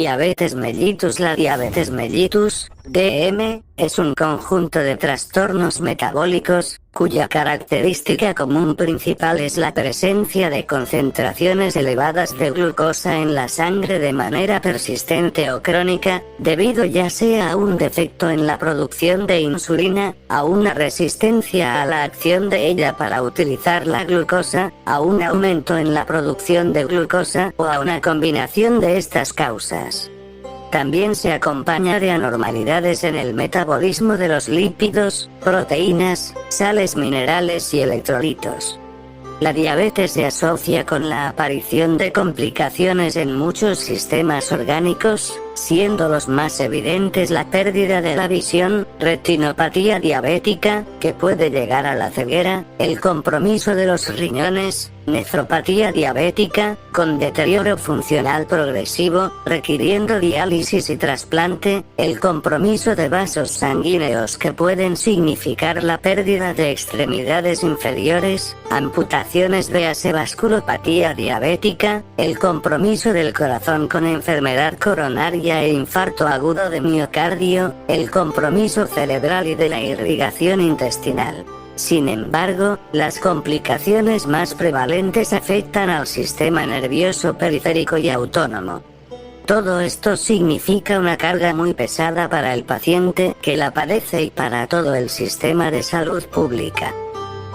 diabetes mellitus. La diabetes mellitus, DM, es un conjunto de trastornos metabólicos, cuya característica común principal es la presencia de concentraciones elevadas de glucosa en la sangre de manera persistente o crónica, debido ya sea a un defecto en la producción de insulina, a una resistencia a la acción de ella para utilizar la glucosa, a un aumento en la producción de glucosa o a una combinación de estas causas. También se acompaña de anormalidades en el metabolismo de los lípidos, proteínas, sales minerales y electrolitos. La diabetes se asocia con la aparición de complicaciones en muchos sistemas orgánicos, siendo los más evidentes la pérdida de la visión, retinopatía diabética, que puede llegar a la ceguera, el compromiso de los riñones, nefropatía diabética, con deterioro funcional progresivo, requiriendo diálisis y trasplante, el compromiso de vasos sanguíneos que pueden significar la pérdida de extremidades inferiores, amputaciones, véase vasculopatía diabética, el compromiso del corazón con enfermedad coronaria e infarto agudo de miocardio, el compromiso cerebral y de la irrigación intestinal. Sin embargo, las complicaciones más prevalentes afectan al sistema nervioso periférico y autónomo. Todo esto significa una carga muy pesada para el paciente que la padece y para todo el sistema de salud pública.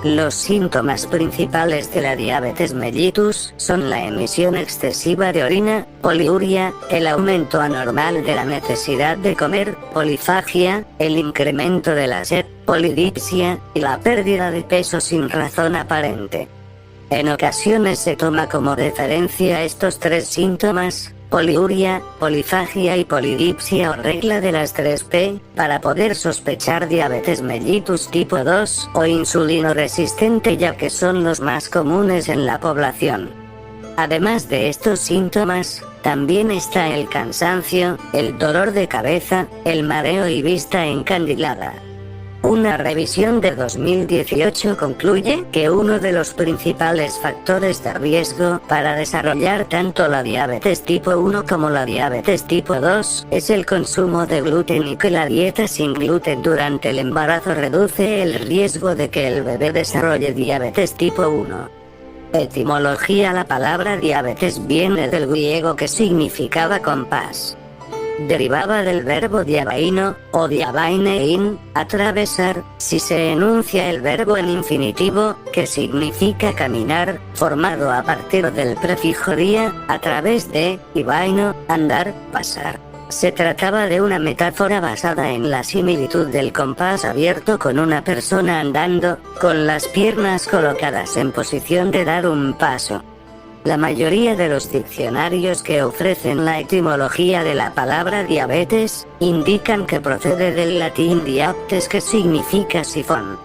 Los síntomas principales de la diabetes mellitus son la emisión excesiva de orina, poliuria, el aumento anormal de la necesidad de comer, polifagia, el incremento de la sed, polidipsia, y la pérdida de peso sin razón aparente. En ocasiones se toma como referencia estos tres síntomas, poliuria, polifagia y polidipsia o regla de las 3P, para poder sospechar diabetes mellitus tipo 2 o insulino resistente, ya que son los más comunes en la población. Además de estos síntomas, también está el cansancio, el dolor de cabeza, el mareo y vista encandilada. Una revisión de 2018 concluye que uno de los principales factores de riesgo para desarrollar tanto la diabetes tipo 1 como la diabetes tipo 2 es el consumo de gluten, y que la dieta sin gluten durante el embarazo reduce el riesgo de que el bebé desarrolle diabetes tipo 1. Etimología: la palabra diabetes viene del griego, que significaba compás. Derivaba del verbo diabaino, o diabainein, atravesar, si se enuncia el verbo en infinitivo, que significa caminar, formado a partir del prefijo dia, a través de, y baino, andar, pasar. Se trataba de una metáfora basada en la similitud del compás abierto con una persona andando, con las piernas colocadas en posición de dar un paso. La mayoría de los diccionarios que ofrecen la etimología de la palabra diabetes, indican que procede del latín diaptes, que significa sifón.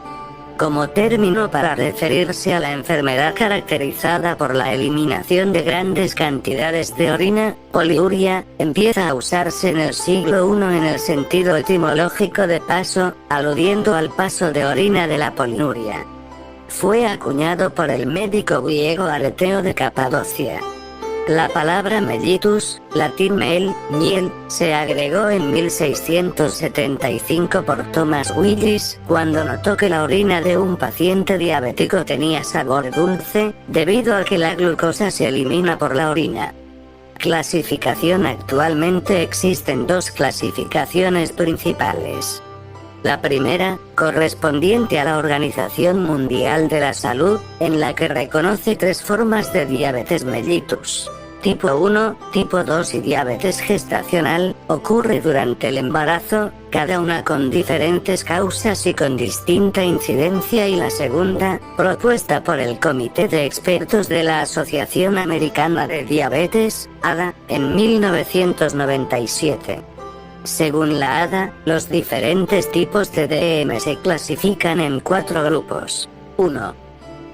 Como término para referirse a la enfermedad caracterizada por la eliminación de grandes cantidades de orina, poliuria, empieza a usarse en el siglo I en el sentido etimológico de paso, aludiendo al paso de orina de la poliuria. Fue acuñado por el médico griego Areteo de Capadocia. La palabra mellitus, latín mel, miel, se agregó en 1675 por Thomas Willis, cuando notó que la orina de un paciente diabético tenía sabor dulce, debido a que la glucosa se elimina por la orina. Clasificación: actualmente existen dos clasificaciones principales. La primera, correspondiente a la Organización Mundial de la Salud, en la que reconoce tres formas de diabetes mellitus. Tipo 1, tipo 2 y diabetes gestacional, ocurre durante el embarazo, cada una con diferentes causas y con distinta incidencia, y la segunda, propuesta por el Comité de Expertos de la Asociación Americana de Diabetes, ADA, en 1997. Según la ADA, los diferentes tipos de DM se clasifican en 4 grupos. 1.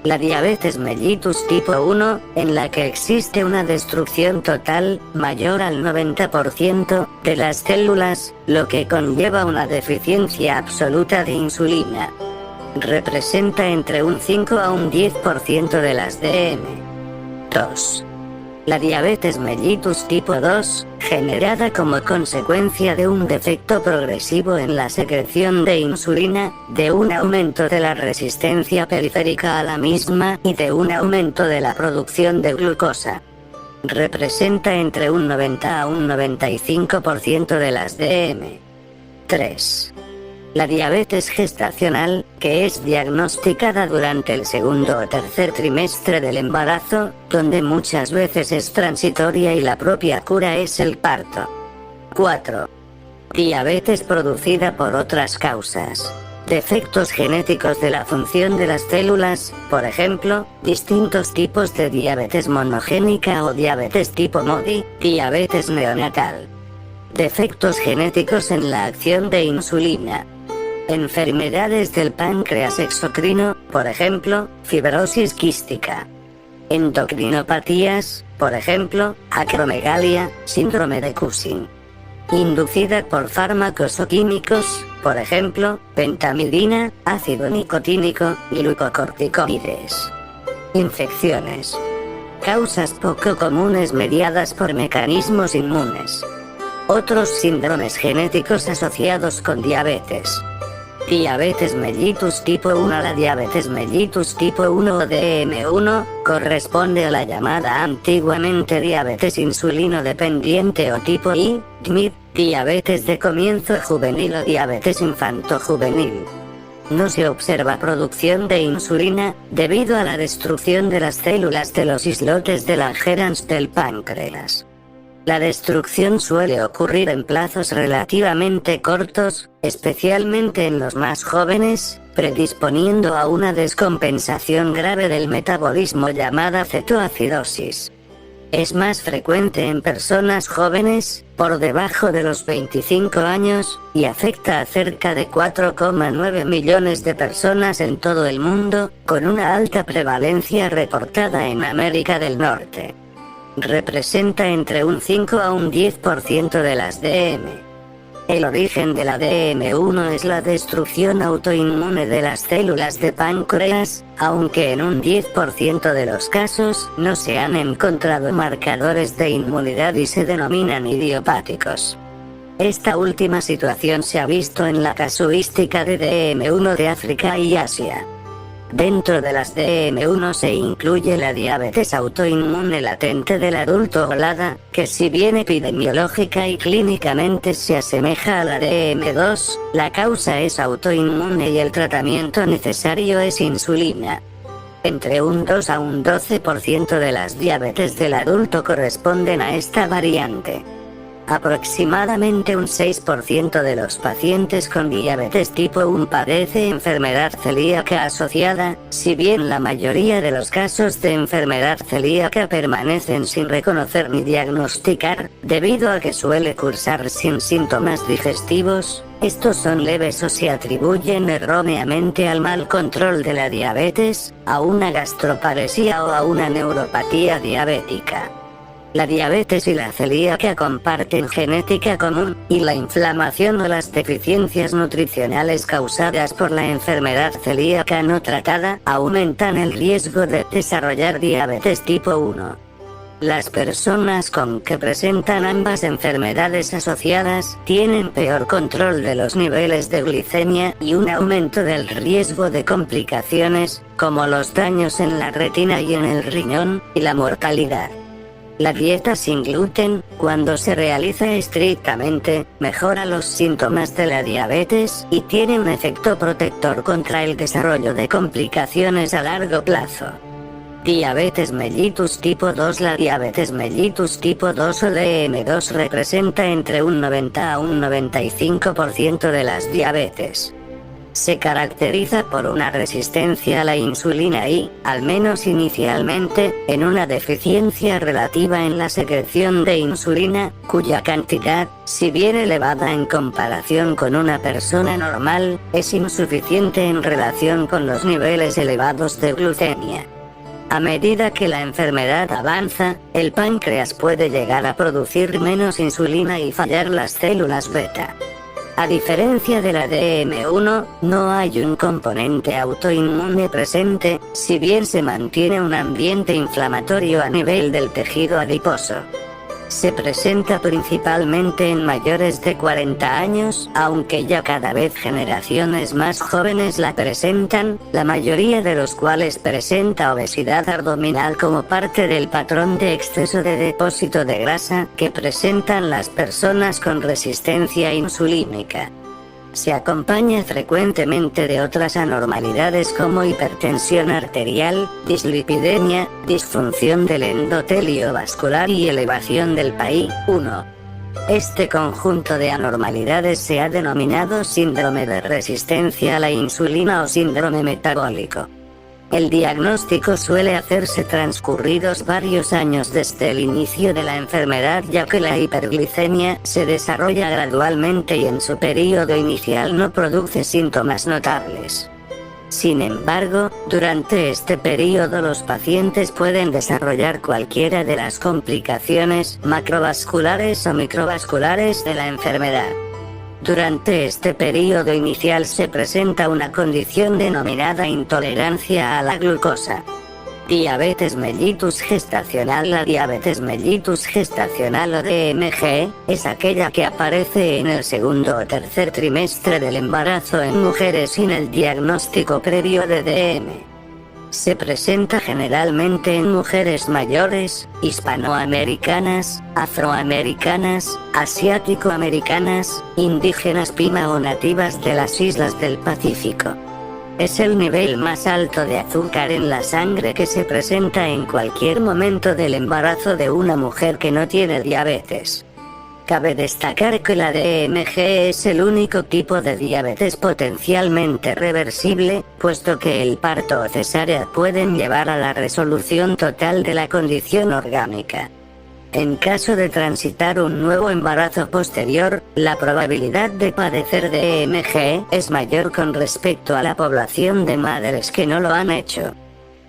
La diabetes mellitus tipo 1, en la que existe una destrucción total, mayor al 90%, de las células, lo que conlleva una deficiencia absoluta de insulina. Representa entre un 5 a un 10% de las DM. 2. La diabetes mellitus tipo 2, generada como consecuencia de un defecto progresivo en la secreción de insulina, de un aumento de la resistencia periférica a la misma y de un aumento de la producción de glucosa. Representa entre un 90 a un 95% de las DM. 3. La diabetes gestacional, que es diagnosticada durante el segundo o tercer trimestre del embarazo, donde muchas veces es transitoria y la propia cura es el parto. 4. Diabetes producida por otras causas. Defectos genéticos de la función de las células, por ejemplo, distintos tipos de diabetes monogénica o diabetes tipo MODY, diabetes neonatal. Defectos genéticos en la acción de insulina. Enfermedades del páncreas exocrino, por ejemplo, fibrosis quística. Endocrinopatías, por ejemplo, acromegalia, síndrome de Cushing. Inducida por fármacos o químicos, por ejemplo, pentamidina, ácido nicotínico, y glucocorticoides. Infecciones. Causas poco comunes mediadas por mecanismos inmunes. Otros síndromes genéticos asociados con diabetes. Diabetes mellitus tipo 1. La diabetes mellitus tipo 1 o DM1 corresponde a la llamada antiguamente diabetes insulino dependiente o tipo I, DMID, diabetes de comienzo juvenil o diabetes infanto-juvenil. No se observa producción de insulina, debido a la destrucción de las células de los islotes de Langerhans del páncreas. La destrucción suele ocurrir en plazos relativamente cortos, especialmente en los más jóvenes, predisponiendo a una descompensación grave del metabolismo llamada cetoacidosis. Es más frecuente en personas jóvenes, por debajo de los 25 años, y afecta a cerca de 4,9 millones de personas en todo el mundo, con una alta prevalencia reportada en América del Norte. Representa entre un 5 a un 10% de las DM. El origen de la DM1 es la destrucción autoinmune de las células de páncreas, aunque en un 10% de los casos no se han encontrado marcadores de inmunidad y se denominan idiopáticos. Esta última situación se ha visto en la casuística de DM1 de África y Asia. Dentro de las DM1 se incluye la diabetes autoinmune latente del adulto o LADA, que si bien epidemiológica y clínicamente se asemeja a la DM2, la causa es autoinmune y el tratamiento necesario es insulina. Entre un 2 a un 12% de las diabetes del adulto corresponden a esta variante. Aproximadamente un 6% de los pacientes con diabetes tipo 1 padece enfermedad celíaca asociada, si bien la mayoría de los casos de enfermedad celíaca permanecen sin reconocer ni diagnosticar, debido a que suele cursar sin síntomas digestivos. Estos son leves o se atribuyen erróneamente al mal control de la diabetes, a una gastroparesia o a una neuropatía diabética. La diabetes y la celíaca comparten genética común, y la inflamación o las deficiencias nutricionales causadas por la enfermedad celíaca no tratada aumentan el riesgo de desarrollar diabetes tipo 1. Las personas con que presentan ambas enfermedades asociadas tienen peor control de los niveles de glicemia y un aumento del riesgo de complicaciones, como los daños en la retina y en el riñón, y la mortalidad. La dieta sin gluten, cuando se realiza estrictamente, mejora los síntomas de la diabetes y tiene un efecto protector contra el desarrollo de complicaciones a largo plazo. Diabetes mellitus tipo 2. La diabetes mellitus tipo 2 o DM2 representa entre un 90 a un 95% de las diabetes. Se caracteriza por una resistencia a la insulina y, al menos inicialmente, en una deficiencia relativa en la secreción de insulina, cuya cantidad, si bien elevada en comparación con una persona normal, es insuficiente en relación con los niveles elevados de glucemia. A medida que la enfermedad avanza, el páncreas puede llegar a producir menos insulina y fallar las células beta. A diferencia de la DM1, no hay un componente autoinmune presente, si bien se mantiene un ambiente inflamatorio a nivel del tejido adiposo. Se presenta principalmente en mayores de 40 años, aunque ya cada vez generaciones más jóvenes la presentan, la mayoría de los cuales presenta obesidad abdominal como parte del patrón de exceso de depósito de grasa que presentan las personas con resistencia insulínica. Se acompaña frecuentemente de otras anormalidades como hipertensión arterial, dislipidemia, disfunción del endotelio vascular y elevación del PAI-1. Este conjunto de anormalidades se ha denominado síndrome de resistencia a la insulina o síndrome metabólico. El diagnóstico suele hacerse transcurridos varios años desde el inicio de la enfermedad, ya que la hiperglicemia se desarrolla gradualmente y en su periodo inicial no produce síntomas notables. Sin embargo, durante este periodo los pacientes pueden desarrollar cualquiera de las complicaciones macrovasculares o microvasculares de la enfermedad. Durante este periodo inicial se presenta una condición denominada intolerancia a la glucosa. Diabetes mellitus gestacional. La diabetes mellitus gestacional o DMG es aquella que aparece en el segundo o tercer trimestre del embarazo en mujeres sin el diagnóstico previo de DM. Se presenta generalmente en mujeres mayores, hispanoamericanas, afroamericanas, asiático-americanas, indígenas pima o nativas de las islas del Pacífico. Es el nivel más alto de azúcar en la sangre que se presenta en cualquier momento del embarazo de una mujer que no tiene diabetes. Cabe destacar que la DMG es el único tipo de diabetes potencialmente reversible, puesto que el parto o cesárea pueden llevar a la resolución total de la condición orgánica. En caso de transitar un nuevo embarazo posterior, la probabilidad de padecer DMG es mayor con respecto a la población de madres que no lo han hecho.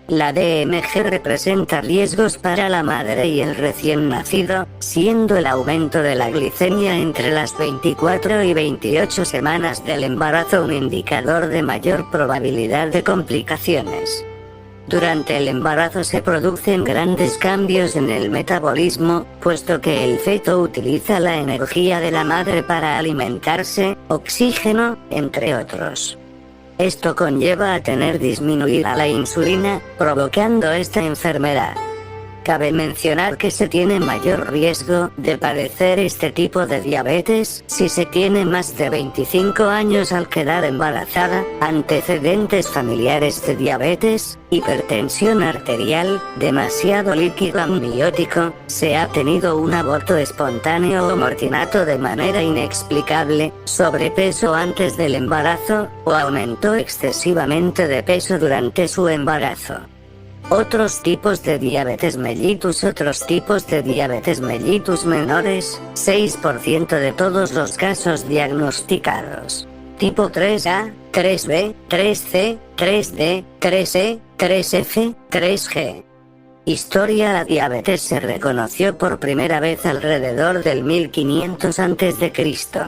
La DMG representa riesgos para la madre y el recién nacido, siendo el aumento de la glicemia entre las 24 y 28 semanas del embarazo un indicador de mayor probabilidad de complicaciones. Durante el embarazo se producen grandes cambios en el metabolismo, puesto que el feto utiliza la energía de la madre para alimentarse, oxígeno, entre otros. Esto conlleva a tener disminuida la insulina, provocando esta enfermedad. Cabe mencionar que se tiene mayor riesgo de padecer este tipo de diabetes si se tiene más de 25 años al quedar embarazada, antecedentes familiares de diabetes, hipertensión arterial, demasiado líquido amniótico, se ha tenido un aborto espontáneo o mortinato de manera inexplicable, sobrepeso antes del embarazo, o aumentó excesivamente de peso durante su embarazo. Otros tipos de diabetes mellitus. Otros tipos de diabetes mellitus menores, 6% de todos los casos diagnosticados. Tipo 3A, 3B, 3C, 3D, 3E, 3F, 3G. Historia. La diabetes se reconoció por primera vez alrededor del 1500 a.C.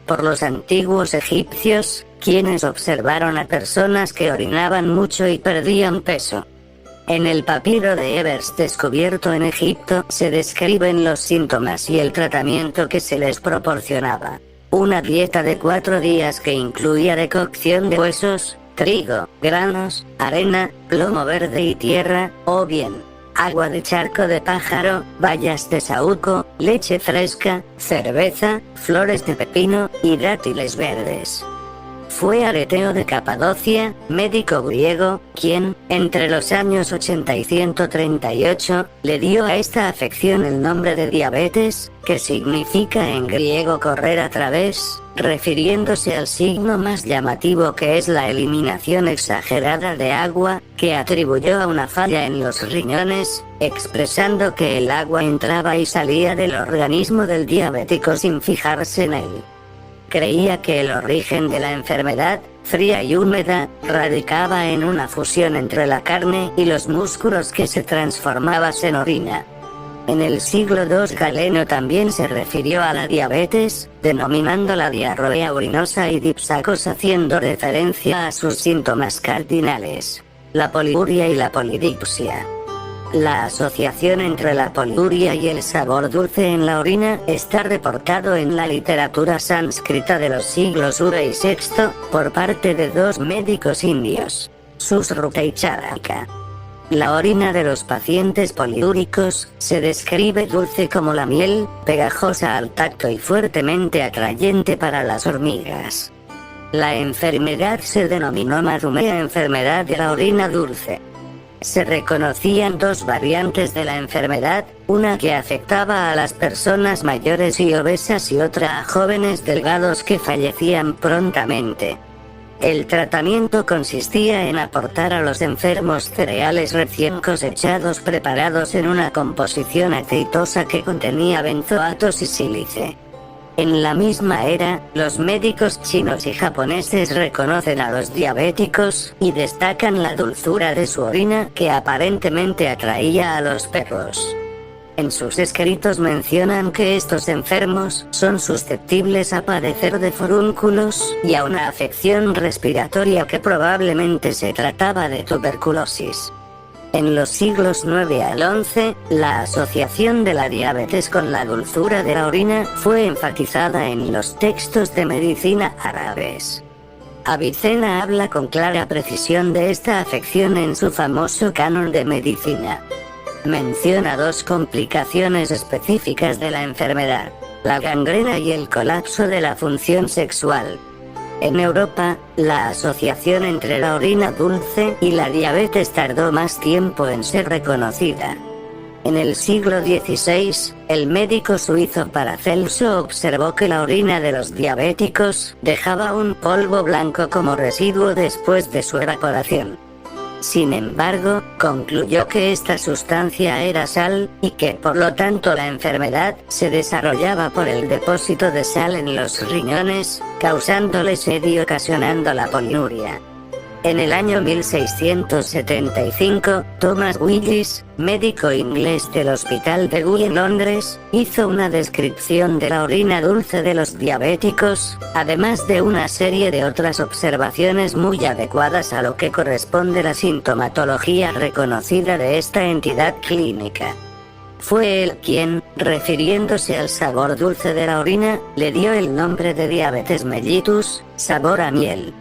por los antiguos egipcios, quienes observaron a personas que orinaban mucho y perdían peso. En el papiro de Ebers descubierto en Egipto se describen los síntomas y el tratamiento que se les proporcionaba. Una dieta de 4 días que incluía decocción de huesos, trigo, granos, arena, plomo verde y tierra, o bien, agua de charco de pájaro, bayas de saúco, leche fresca, cerveza, flores de pepino, y dátiles verdes. Fue Areteo de Capadocia, médico griego, quien, entre los años 80 y 138, le dio a esta afección el nombre de diabetes, que significa en griego correr a través, refiriéndose al signo más llamativo que es la eliminación exagerada de agua, que atribuyó a una falla en los riñones, expresando que el agua entraba y salía del organismo del diabético sin fijarse en él. Creía que el origen de la enfermedad, fría y húmeda, radicaba en una fusión entre la carne y los músculos que se transformaba en orina. En el siglo II Galeno también se refirió a la diabetes, denominándola diarrea urinosa y dipsacos, haciendo referencia a sus síntomas cardinales: la poliuria y la polidipsia. La asociación entre la poliuria y el sabor dulce en la orina está reportado en la literatura sánscrita de los siglos I y VI, por parte de dos médicos indios, Susruta y Charaka. La orina de los pacientes poliúricos se describe dulce como la miel, pegajosa al tacto y fuertemente atrayente para las hormigas. La enfermedad se denominó Madhumea, enfermedad de la orina dulce. Se reconocían dos variantes de la enfermedad, una que afectaba a las personas mayores y obesas y otra a jóvenes delgados que fallecían prontamente. El tratamiento consistía en aportar a los enfermos cereales recién cosechados preparados en una composición aceitosa que contenía benzoatos y sílice. En la misma era, los médicos chinos y japoneses reconocen a los diabéticos y destacan la dulzura de su orina, que aparentemente atraía a los perros. En sus escritos mencionan que estos enfermos son susceptibles a padecer de forúnculos y a una afección respiratoria que probablemente se trataba de tuberculosis. En los siglos IX al XI, la asociación de la diabetes con la dulzura de la orina fue enfatizada en los textos de medicina árabes. Avicena habla con clara precisión de esta afección en su famoso Canon de Medicina. Menciona dos complicaciones específicas de la enfermedad: la gangrena y el colapso de la función sexual. En Europa, la asociación entre la orina dulce y la diabetes tardó más tiempo en ser reconocida. En el siglo XVI, el médico suizo Paracelso observó que la orina de los diabéticos dejaba un polvo blanco como residuo después de su evaporación. Sin embargo, concluyó que esta sustancia era sal, y que por lo tanto la enfermedad se desarrollaba por el depósito de sal en los riñones, causándole sed y ocasionando la poliuria. En el año 1675, Thomas Willis, médico inglés del Hospital de Guy en Londres, hizo una descripción de la orina dulce de los diabéticos, además de una serie de otras observaciones muy adecuadas a lo que corresponde la sintomatología reconocida de esta entidad clínica. Fue él quien, refiriéndose al sabor dulce de la orina, le dio el nombre de diabetes mellitus, sabor a miel.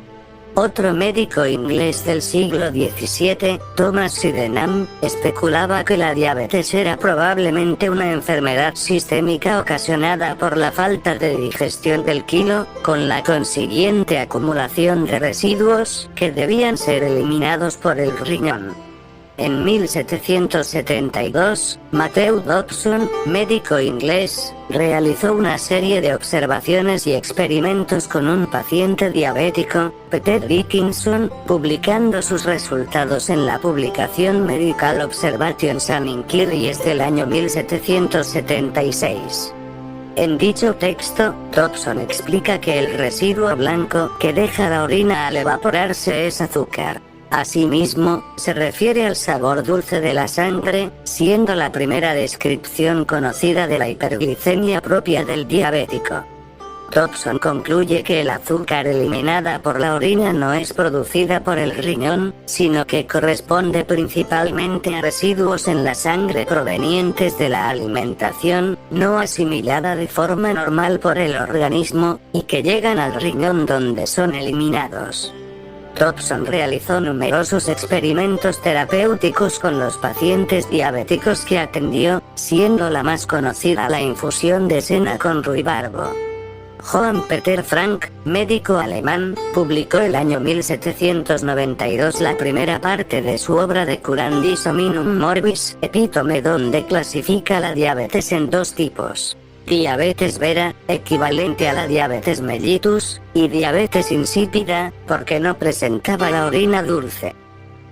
Otro médico inglés del siglo XVII, Thomas Sydenham, especulaba que la diabetes era probablemente una enfermedad sistémica ocasionada por la falta de digestión del quilo, con la consiguiente acumulación de residuos, que debían ser eliminados por el riñón. En 1772, Matthew Dobson, médico inglés, realizó una serie de observaciones y experimentos con un paciente diabético, Peter Dickinson, publicando sus resultados en la publicación Medical Observations and Inquiries del año 1776. En dicho texto, Dobson explica que el residuo blanco que deja la orina al evaporarse es azúcar. Asimismo, se refiere al sabor dulce de la sangre, siendo la primera descripción conocida de la hiperglicemia propia del diabético. Dobson concluye que el azúcar eliminada por la orina no es producida por el riñón, sino que corresponde principalmente a residuos en la sangre provenientes de la alimentación, no asimilada de forma normal por el organismo, y que llegan al riñón donde son eliminados. Dobson realizó numerosos experimentos terapéuticos con los pacientes diabéticos que atendió, siendo la más conocida la infusión de sena con ruibarbo. Johann Peter Frank, médico alemán, publicó el año 1792 la primera parte de su obra de Curandis hominum morbis, epítome, donde clasifica la diabetes en dos tipos: diabetes vera, equivalente a la diabetes mellitus, y diabetes insípida, porque no presentaba la orina dulce.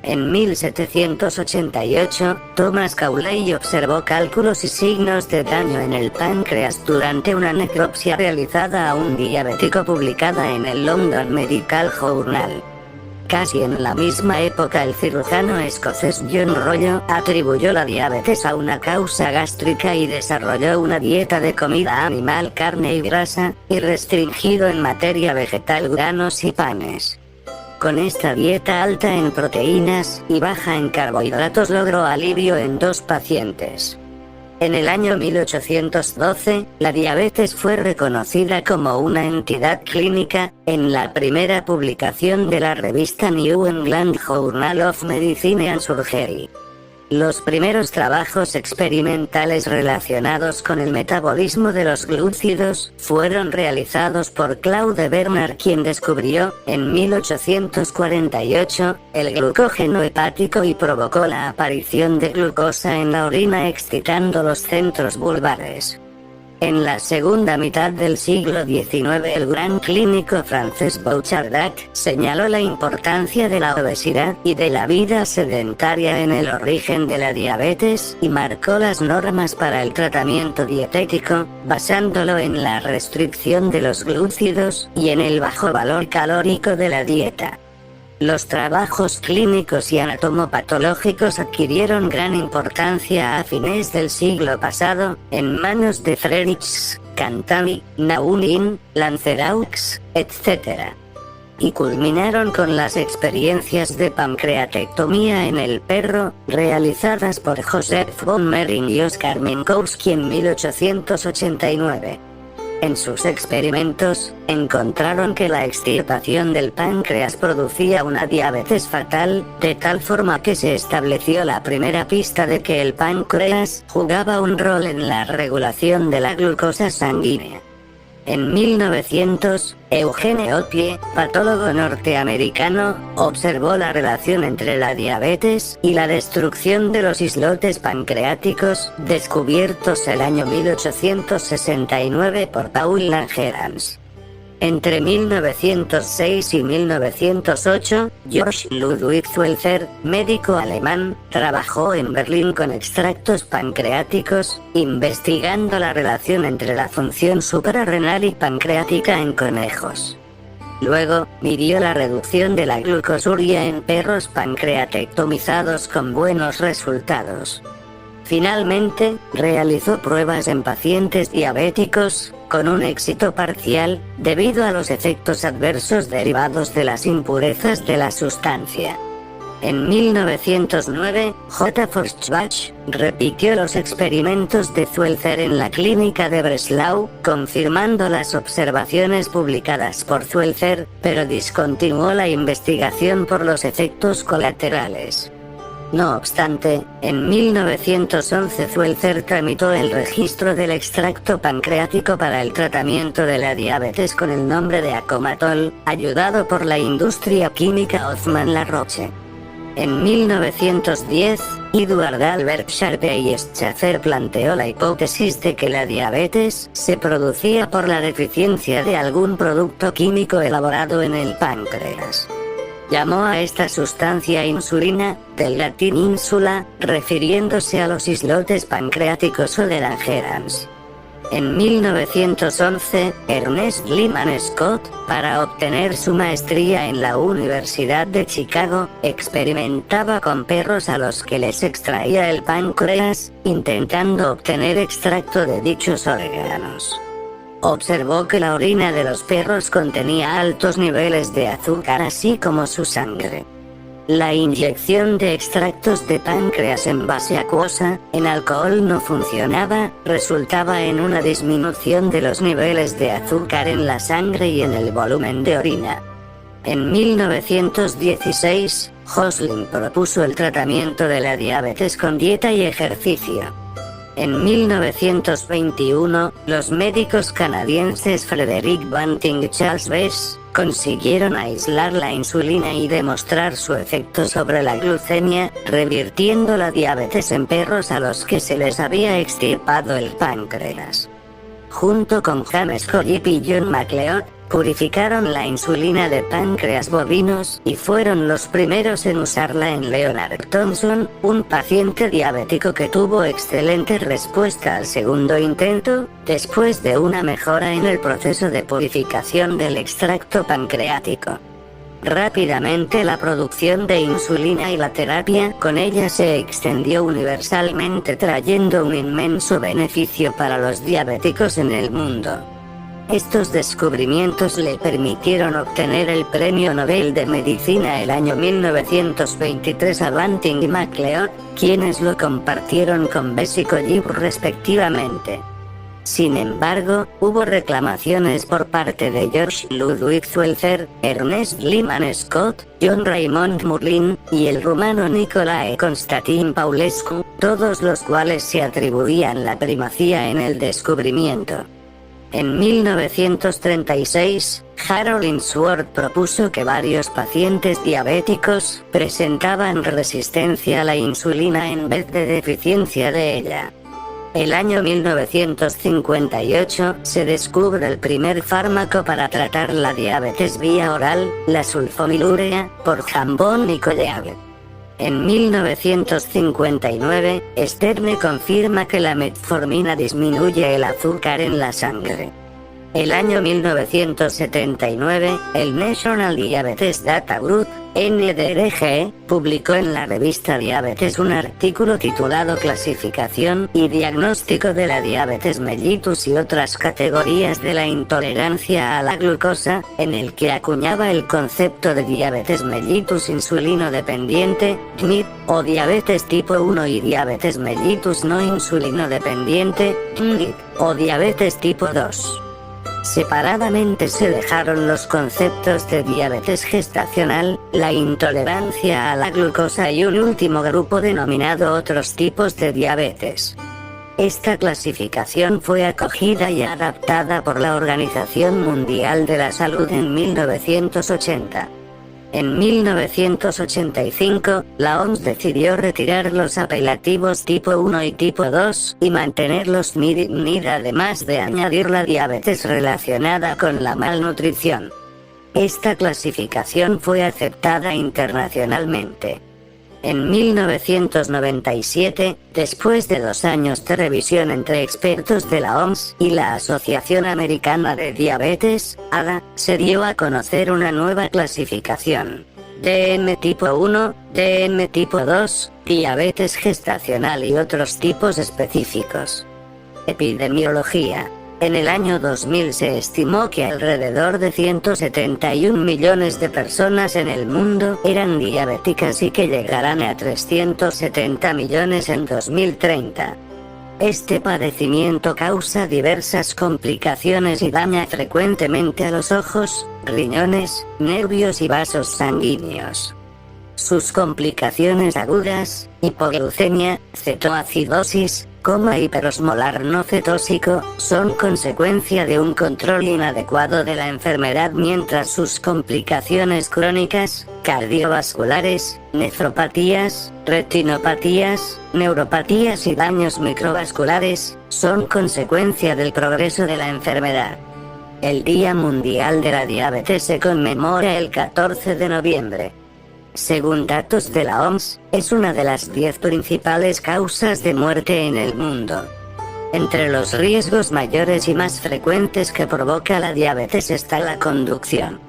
En 1788, Thomas Cawley observó cálculos y signos de daño en el páncreas durante una necropsia realizada a un diabético publicada en el London Medical Journal. Casi en la misma época el cirujano escocés John Rollo atribuyó la diabetes a una causa gástrica y desarrolló una dieta de comida animal, carne y grasa, y restringido en materia vegetal, granos y panes. Con esta dieta alta en proteínas y baja en carbohidratos logró alivio en 2 pacientes. En el año 1812, la diabetes fue reconocida como una entidad clínica, en la primera publicación de la revista New England Journal of Medicine and Surgery. Los primeros trabajos experimentales relacionados con el metabolismo de los glúcidos fueron realizados por Claude Bernard, quien descubrió, en 1848, el glucógeno hepático y provocó la aparición de glucosa en la orina excitando los centros vulvares. En la segunda mitad del siglo XIX el gran clínico francés Bouchardat señaló la importancia de la obesidad y de la vida sedentaria en el origen de la diabetes y marcó las normas para el tratamiento dietético, basándolo en la restricción de los glúcidos y en el bajo valor calórico de la dieta. Los trabajos clínicos y anatomopatológicos adquirieron gran importancia a fines del siglo pasado, en manos de Friedrich, Cantani, Naunin, Lanceraux, etc. Y culminaron con las experiencias de pancreatectomía en el perro, realizadas por Joseph von Mering y Oskar Minkowski en 1889. En sus experimentos, encontraron que la extirpación del páncreas producía una diabetes fatal, de tal forma que se estableció la primera pista de que el páncreas jugaba un rol en la regulación de la glucosa sanguínea. En 1900, Eugene Oppie, patólogo norteamericano, observó la relación entre la diabetes y la destrucción de los islotes pancreáticos, descubiertos el año 1869 por Paul Langerhans. Entre 1906 y 1908, George Ludwig Zuelzer, médico alemán, trabajó en Berlín con extractos pancreáticos, investigando la relación entre la función suprarrenal y pancreática en conejos. Luego, midió la reducción de la glucosuria en perros pancreatectomizados con buenos resultados. Finalmente, realizó pruebas en pacientes diabéticos, con un éxito parcial, debido a los efectos adversos derivados de las impurezas de la sustancia. En 1909, J. Forsbach repitió los experimentos de Zuelzer en la clínica de Breslau, confirmando las observaciones publicadas por Zuelzer, pero discontinuó la investigación por los efectos colaterales. No obstante, en 1911 Zuelzer tramitó el registro del extracto pancreático para el tratamiento de la diabetes con el nombre de Acomatol, ayudado por la industria química Hoffmann-La Roche. En 1910, Edward Albert Sharpe y Schaffer planteó la hipótesis de que la diabetes se producía por la deficiencia de algún producto químico elaborado en el páncreas. Llamó a esta sustancia insulina, del latín insula, refiriéndose a los islotes pancreáticos o de Langerhans. En 1911, Ernest Lyman Scott, para obtener su maestría en la Universidad de Chicago, experimentaba con perros a los que les extraía el páncreas, intentando obtener extracto de dichos órganos. Observó que la orina de los perros contenía altos niveles de azúcar, así como su sangre. La inyección de extractos de páncreas en base acuosa, en alcohol no funcionaba, resultaba en una disminución de los niveles de azúcar en la sangre y en el volumen de orina. En 1916, Hosling propuso el tratamiento de la diabetes con dieta y ejercicio. En 1921, los médicos canadienses Frederick Banting y Charles Bess consiguieron aislar la insulina y demostrar su efecto sobre la glucemia, revirtiendo la diabetes en perros a los que se les había extirpado el páncreas. Junto con James Collip y John MacLeod, purificaron la insulina de páncreas bovinos y fueron los primeros en usarla en Leonard Thompson, un paciente diabético que tuvo excelente respuesta al segundo intento, después de una mejora en el proceso de purificación del extracto pancreático. Rápidamente la producción de insulina y la terapia con ella se extendió universalmente, trayendo un inmenso beneficio para los diabéticos en el mundo. Estos descubrimientos le permitieron obtener el Premio Nobel de Medicina el año 1923 a Banting y MacLeod, quienes lo compartieron con Bessy Collins respectivamente. Sin embargo, hubo reclamaciones por parte de George Ludwig Schweitzer, Ernest Lyman Scott, John Raymond Murlin, y el rumano Nicolae Constantin Paulescu, todos los cuales se atribuían la primacía en el descubrimiento. En 1936, Harold Ainsworth propuso que varios pacientes diabéticos presentaban resistencia a la insulina en vez de deficiencia de ella. El año 1958 se descubre el primer fármaco para tratar la diabetes vía oral, la sulfonilurea, por Jambon y Colleague. En 1959, Sterne confirma que la metformina disminuye el azúcar en la sangre. El año 1979, el National Diabetes Data Group, NDRG, publicó en la revista Diabetes un artículo titulado Clasificación y diagnóstico de la diabetes mellitus y otras categorías de la intolerancia a la glucosa, en el que acuñaba el concepto de diabetes mellitus insulino dependiente, DMID, o diabetes tipo 1 y diabetes mellitus no insulino dependiente, DMID, o diabetes tipo 2. Separadamente se dejaron los conceptos de diabetes gestacional, la intolerancia a la glucosa y un último grupo denominado otros tipos de diabetes. Esta clasificación fue acogida y adaptada por la Organización Mundial de la Salud en 1980. En 1985, la OMS decidió retirar los apelativos tipo 1 y tipo 2, y mantener los MID y NID, además de añadir la diabetes relacionada con la malnutrición. Esta clasificación fue aceptada internacionalmente. En 1997, después de 2 años de revisión entre expertos de la OMS y la Asociación Americana de Diabetes, ADA, se dio a conocer una nueva clasificación: DM tipo 1, DM tipo 2, diabetes gestacional y otros tipos específicos. Epidemiología. En el año 2000 se estimó que alrededor de 171 millones de personas en el mundo eran diabéticas y que llegarán a 370 millones en 2030. Este padecimiento causa diversas complicaciones y daña frecuentemente a los ojos, riñones, nervios y vasos sanguíneos. Sus complicaciones agudas: hipoglucemia, cetoacidosis, coma hiperosmolar no cetósico, son consecuencia de un control inadecuado de la enfermedad, mientras sus complicaciones crónicas, cardiovasculares, nefropatías, retinopatías, neuropatías y daños microvasculares, son consecuencia del progreso de la enfermedad. El Día Mundial de la Diabetes se conmemora el 14 de noviembre. Según datos de la OMS, es una de las 10 principales causas de muerte en el mundo. Entre los riesgos mayores y más frecuentes que provoca la diabetes está la conducción.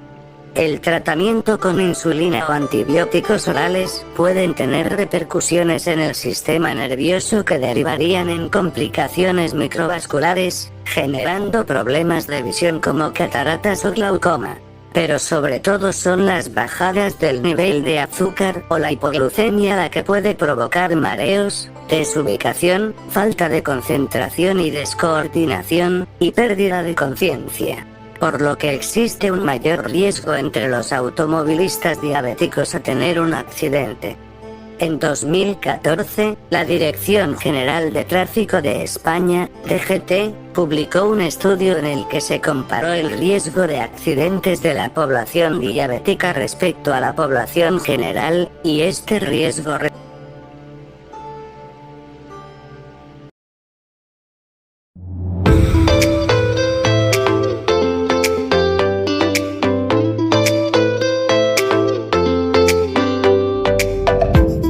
El tratamiento con insulina o antibióticos orales pueden tener repercusiones en el sistema nervioso que derivarían en complicaciones microvasculares, generando problemas de visión como cataratas o glaucoma. Pero sobre todo son las bajadas del nivel de azúcar o la hipoglucemia la que puede provocar mareos, desubicación, falta de concentración y descoordinación, y pérdida de conciencia. Por lo que existe un mayor riesgo entre los automovilistas diabéticos a tener un accidente. En 2014, la Dirección General de Tráfico de España, DGT, publicó un estudio en el que se comparó el riesgo de accidentes de la población diabética respecto a la población general, y este riesgo